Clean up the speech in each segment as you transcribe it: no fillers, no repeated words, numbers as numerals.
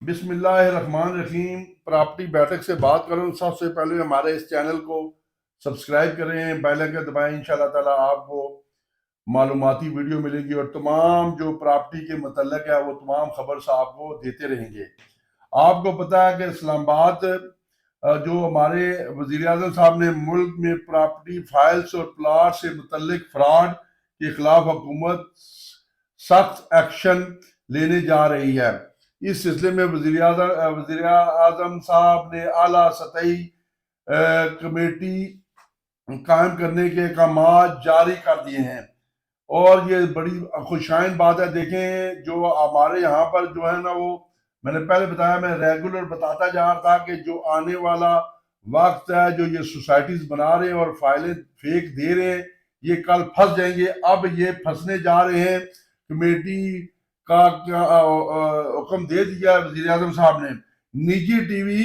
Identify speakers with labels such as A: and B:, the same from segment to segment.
A: بسم اللہ الرحمن الرحیم۔ پراپرٹی بیٹھک سے بات کروں۔ سب سے پہلے ہمارے اس چینل کو سبسکرائب کریں، بیل آئکن دبائیں، انشاءاللہ تعالیٰ آپ کو معلوماتی ویڈیو ملے گی اور تمام جو پراپرٹی کے متعلق ہے وہ تمام خبر سے آپ کو دیتے رہیں گے۔ آپ کو پتہ ہے کہ اسلام آباد جو ہمارے وزیر اعظم صاحب نے ملک میں پراپرٹی فائلز اور پلاٹ سے متعلق فراڈ کے خلاف حکومت سخت ایکشن لینے جا رہی ہے۔ اس سلسلے میں وزیر اعظم صاحب نے اعلیٰ سطحی کمیٹی قائم کرنے کے احکامات جاری کر دیے ہیں اور یہ بڑی خوشائن بات ہے۔ دیکھیں جو ہمارے یہاں پر جو ہے نا، وہ میں نے پہلے بتایا، میں ریگولر بتاتا جا رہا تھا کہ جو آنے والا وقت ہے، جو یہ سوسائٹیز بنا رہے ہیں اور فائلیں فیک دے رہے ہیں، یہ کل پھنس جائیں گے۔ اب یہ پھنسنے جا رہے ہیں۔ کمیٹی کا حکم دے دیا وزیر اعظم صاحب نے۔ نجی ٹی وی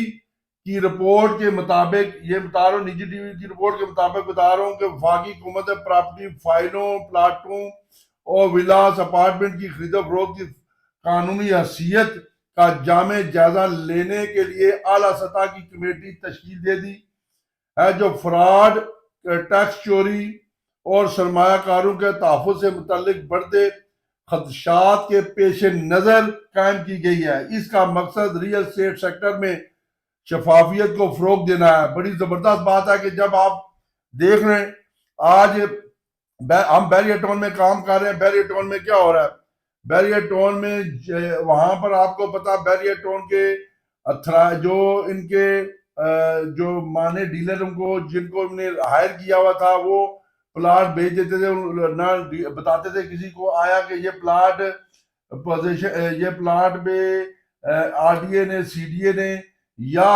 A: کی رپورٹ کے مطابق یہ بتا رہا ہوں، نجی ٹی وی کی رپورٹ کے مطابق بتا رہا ہوں کہ وفاقی حکومت پراپرٹی فائلوں، پلاٹوں اور ولاس اپارٹمنٹ کی خرید و فروخت کی قانونی حیثیت کا جامع جائزہ لینے کے لیے اعلیٰ سطح کی کمیٹی تشکیل دے دی ہے، جو فراڈ، ٹیکس چوری اور سرمایہ کاروں کے تحفظ سے متعلق بڑھتے خدشات کے پیش نظر قائم کی گئی ہے۔ اس کا مقصد ریئل اسٹیٹ سیکٹر میں شفافیت کو فروغ دینا ہے۔ بڑی زبردست بات ہے کہ جب آپ دیکھ رہے ہیں آج ہم بیریئر ٹاؤن میں کام کر رہے ہیں، بیریئر ٹاؤن میں کیا ہو رہا ہے؟ بیریئر ٹاؤن میں وہاں پر آپ کو پتا، بیریئر ٹاؤن کے جو ان کے جو مانے ڈیلر جن کو انہیں ہائر کیا ہوا تھا، وہ پلاٹ بھیج دیتے تھے، نہ بتاتے تھے کسی کو آیا کہ یہ پلاٹ پہ آر ڈی اے نے، سی ڈی اے نے یا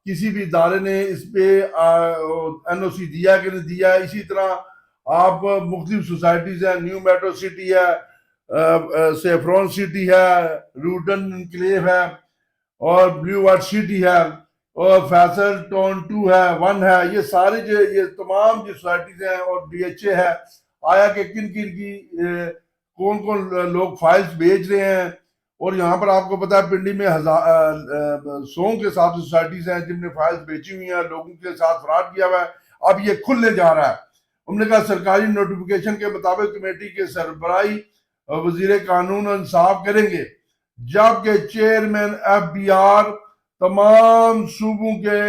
A: کسی بھی ادارے نے اس پہ این او سی دیا کہ نہیں دیا۔ اسی طرح آپ مختلف سوسائٹیز ہیں، نیو میٹرو سٹی ہے، سیفرون سٹی ہے، روٹن انکلیو ہے اور بلیو وارڈ سٹی ہے اور فیصل ٹاؤن 2 ہے، 1 ہے۔ یہ سارے یہ تمام جو سوسائٹیز ہیں اور ڈی ایچ اے ہے، آیا کہ کن کی کون کون لوگ فائلز بھیج رہے ہیں۔ اور یہاں پر آپ کو پتا ہے پنڈی میں سو کے ساتھ سوسائٹیز ہیں جن نے فائلز بیچی ہوئی ہیں، لوگوں کے ساتھ فراڈ کیا ہوا ہے۔ اب یہ کھلنے جا رہا ہے۔ ہم نے کہا سرکاری نوٹیفیکیشن کے مطابق کمیٹی کے سربراہی وزیر قانون و انصاف کریں گے، جبکہ چیئرمین ایف بی آر تمام صوبوں کے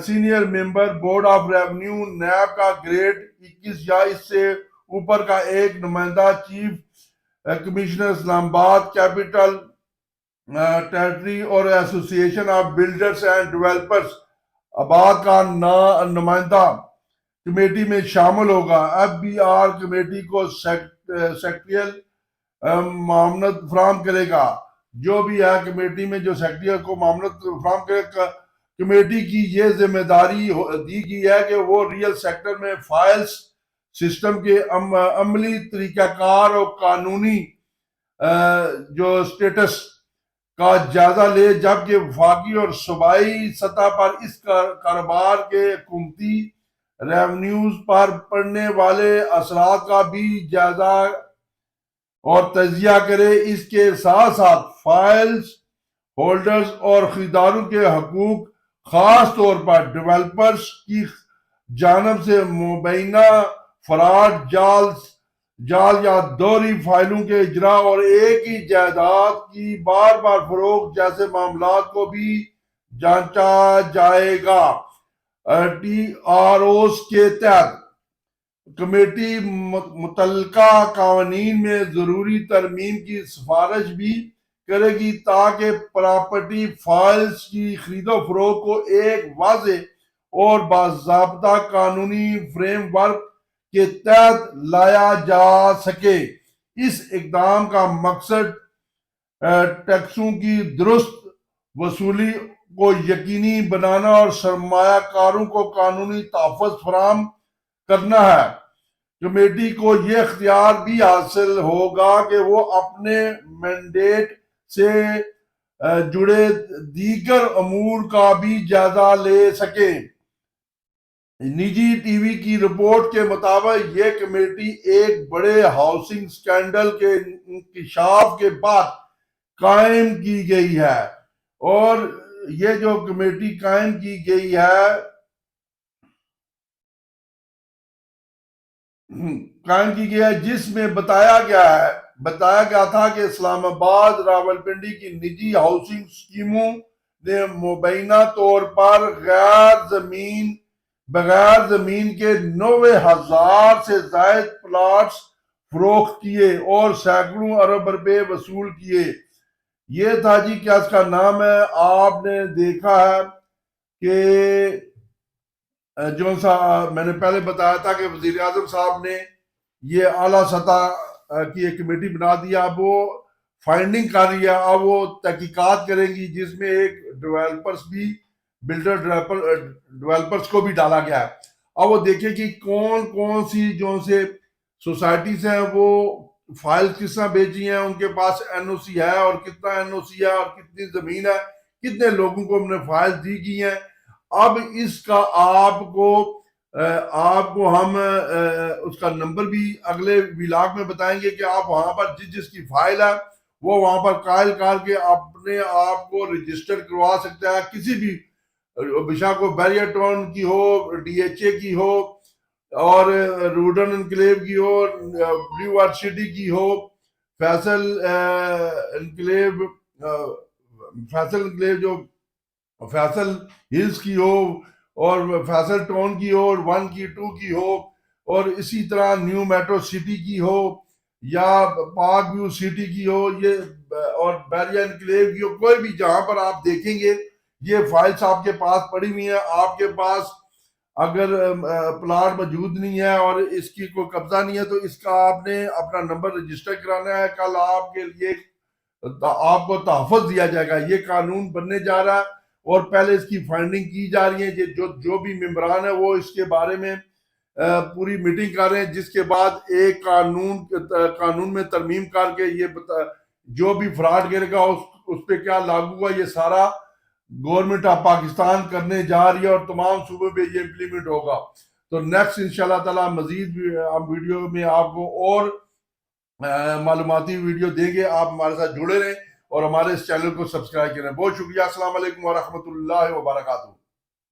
A: senior member, board of revenue, NAB کا گریڈ 21 یا اس سے اوپر کا ایک نمائندہ، چیف کمشنر اسلام آباد کیپٹل ٹیریٹری اور ایسوسی ایشن آف بلڈرز اینڈ ڈیولپرز آباد کا نمائندہ کمیٹی میں شامل ہوگا۔ ایف بی آر کمیٹی کو سیکریٹریل معاونت فراہم کرے گا۔ جو بھی ہے کمیٹی میں جو سیکریٹری کو معاونت فراہم کرے گا، کمیٹی کی یہ ذمہ داری دی گئی ہے کہ وہ ریئل سیکٹر میں فائلز سسٹم کے عملی طریقہ کار اور قانونی جو سٹیٹس کا جائزہ لے، جبکہ وفاقی اور صوبائی سطح پر اس کاروبار کے حکومتی ریونیوز پر پڑنے والے اثرات کا بھی جائزہ اور تجزیہ کرے۔ اس کے ساتھ ساتھ فائلز ہولڈرز اور خریداروں کے حقوق، خاص طور پر ڈیولپرز کی جانب سے مبینہ فراڈ، جال یا دوہری فائلوں کے اجرا اور ایک ہی جائیداد کی بار بار فروخت جیسے معاملات کو بھی جانچا جائے گا۔ ٹی آر اوز کے تحت کمیٹی متعلقہ قوانین میں ضروری ترمیم کی سفارش بھی کرے گی تاکہ پراپرٹی فائلز کی خرید و فروخت کو ایک واضح اور باضابطہ قانونی فریم ورک کے تحت لایا جا سکے۔ اس اقدام کا مقصد ٹیکسوں کی درست وصولی کو یقینی بنانا اور سرمایہ کاروں کو قانونی تحفظ فراہم کرنا ہے۔ کمیٹی کو یہ اختیار بھی حاصل ہوگا کہ وہ اپنے مینڈیٹ سے جڑے دیگر امور کا بھی جائزہ لے سکے۔ نجی ٹی وی کی رپورٹ کے مطابق یہ کمیٹی ایک بڑے ہاؤسنگ سکینڈل کے انکشاف کے بعد قائم کی گئی ہے، اور یہ جو کمیٹی قائم کی گئی ہے جس میں بتایا گیا تھا کہ اسلام آباد راولپنڈی کی نجی ہاؤسنگ اسکیموں نے مبینہ طور پر بغیر زمین کے 90,000 سے زائد پلاٹس فروخت کیے اور سینکڑوں ارب روپے وصول کیے۔ یہ تھا جی، کیا اس کا نام ہے، آپ نے دیکھا ہے کہ جو سا میں نے پہلے بتایا تھا کہ وزیر اعظم صاحب نے یہ اعلیٰ سطح کی ایک کمیٹی بنا دیا، اب وہ فائنڈنگ کر رہی ہے، اب وہ تحقیقات کریں گی، جس میں ایک ڈیولپرز کو بھی ڈالا گیا ہے۔ اب وہ دیکھیں کہ کون سی جو سے سوسائٹیز ہیں وہ فائل کس طرح بیچی ہیں، ان کے پاس این او سی ہے اور کتنا این او سی ہے اور کتنی زمین ہے، کتنے لوگوں کو ہم نے فائل دی گئی ہیں۔ اب اس کا آپ کو ہم اس کا نمبر بھی اگلے ویلاگ میں بتائیں گے کہ آپ وہاں پر جس کی فائل ہے وہ وہاں پر قائل کر کے اپنے آپ کو رجسٹر کروا سکتا ہے، کسی بھی بشا کو بیریئر ٹاؤن کی ہو، ڈی ایچ اے کی ہو، اور روڈن انکلیو کی ہو، بلیو آرٹ سٹی کی ہو، فیصل انکلیو جو فیصل ہلز کی ہو، اور فیصل ٹاؤن کی ہو، اور 1 کی 2 کی ہو، اور اسی طرح نیو میٹرو سٹی کی ہو، یا پارک ویو سٹی کی ہو، یہ اور بیریا انکلیو کی ہو، کوئی بھی جہاں پر آپ دیکھیں گے یہ فائلز آپ کے پاس پڑی ہوئی ہیں۔ آپ کے پاس اگر پلاٹ موجود نہیں ہے اور اس کی کوئی قبضہ نہیں ہے تو اس کا آپ نے اپنا نمبر رجسٹر کرانا ہے، کل آپ کے لیے آپ کو تحفظ دیا جائے گا۔ یہ قانون بننے جا رہا ہے اور پہلے اس کی فائنڈنگ کی جا رہی ہے، جو بھی ممبران ہیں وہ اس کے بارے میں پوری میٹنگ کر رہے ہیں، جس کے بعد ایک قانون میں ترمیم کر کے یہ جو بھی فراڈ گرے گا اس پہ کیا لاگو ہوا، یہ سارا گورنمنٹ آف پاکستان کرنے جا رہی ہے اور تمام صوبوں پہ یہ امپلیمنٹ ہوگا۔ تو نیکسٹ انشاءاللہ تعالی مزید ویڈیو میں آپ کو اور معلوماتی ویڈیو دیں گے۔ آپ ہمارے ساتھ جڑے رہیں اور ہمارے اس چینل کو سبسکرائب کریں۔ بہت شکریہ، السلام علیکم ورحمۃ اللہ وبرکاتہ۔